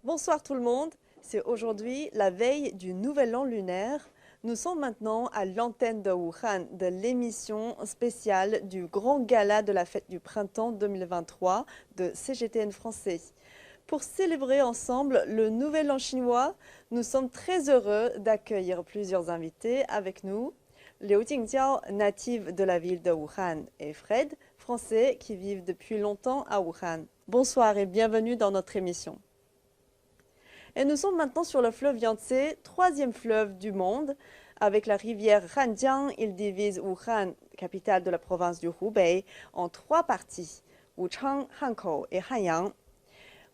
Bonsoir tout le monde, c'est aujourd'hui la veille du Nouvel An lunaire. Nous sommes maintenant à l'antenne de Wuhan de l'émission spéciale du Grand Gala de la Fête du Printemps 2023 de CGTN Français. Pour célébrer ensemble le Nouvel An chinois, nous sommes très heureux d'accueillir plusieurs invités avec nous. Liu Jingjiao, native de la ville de Wuhan, et Fred, français qui vivent depuis longtemps à Wuhan. Bonsoir et bienvenue dans notre émission. Et nous sommes maintenant sur le fleuve Yangtze, troisième fleuve du monde. Avec la rivière Hanjiang, il divise Wuhan, capitale de la province du Hubei, en trois parties, Wuchang, Hankou et Hanyang.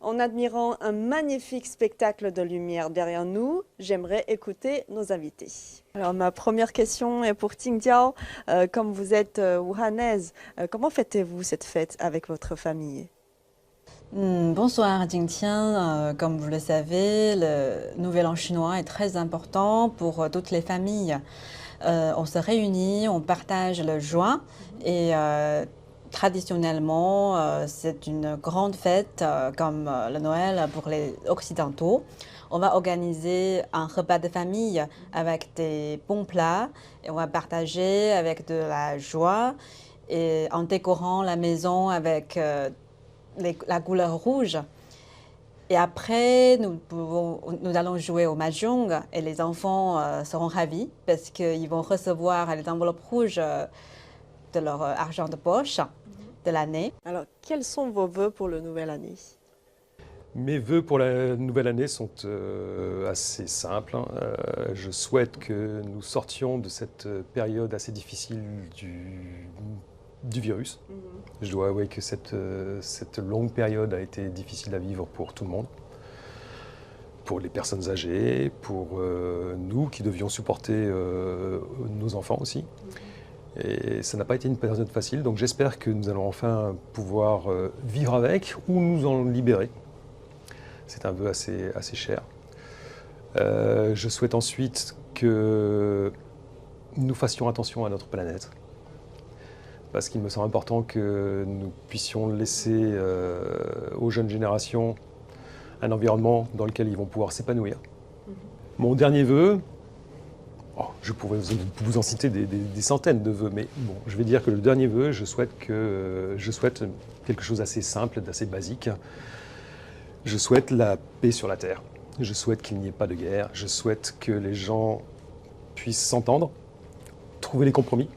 En admirant un magnifique spectacle de lumière derrière nous, j'aimerais écouter nos invités. Alors ma première question est pour Jingjiao. Comme vous êtes wuhanaise, comment fêtez-vous cette fête avec votre famille? Bonsoir Jingtian. Comme vous le savez, le Nouvel An chinois est très important pour toutes les familles. On se réunit, on partage le joie et traditionnellement, c'est une grande fête comme le Noël pour les Occidentaux. On va organiser un repas de famille avec des bons plats et on va partager avec de la joie et en décorant la maison avec la couleur rouge. Et après, nous allons jouer au mahjong et les enfants seront ravis parce qu'ils vont recevoir les enveloppes rouges de leur argent de poche de l'année. Alors, quels sont vos vœux pour le nouvel année? Mes vœux pour la nouvelle année sont assez simples. Je souhaite que nous sortions de cette période assez difficile du virus. Je dois avouer que cette longue période a été difficile à vivre pour tout le monde. Pour les personnes âgées, pour nous qui devions supporter nos enfants aussi. Et ça n'a pas été une période facile, donc j'espère que nous allons enfin pouvoir vivre avec ou nous en libérer. C'est un vœu assez cher. Je souhaite ensuite que nous fassions attention à notre planète, parce qu'il me semble important que nous puissions laisser aux jeunes générations un environnement dans lequel ils vont pouvoir s'épanouir. Mon dernier vœu, je pourrais vous en citer des centaines de vœux, mais bon, je vais dire que le dernier vœu, je souhaite quelque chose d'assez simple, d'assez basique. Je souhaite la paix sur la Terre. Je souhaite qu'il n'y ait pas de guerre. Je souhaite que les gens puissent s'entendre, trouver les compromis.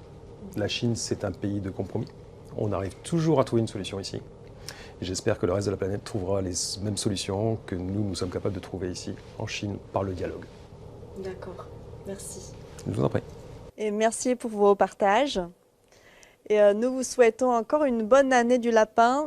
La Chine, c'est un pays de compromis. On arrive toujours à trouver une solution ici. Et j'espère que le reste de la planète trouvera les mêmes solutions que nous sommes capables de trouver ici, en Chine, par le dialogue. D'accord, merci. Je vous en prie. Et merci pour vos partages. Et nous vous souhaitons encore une bonne année du lapin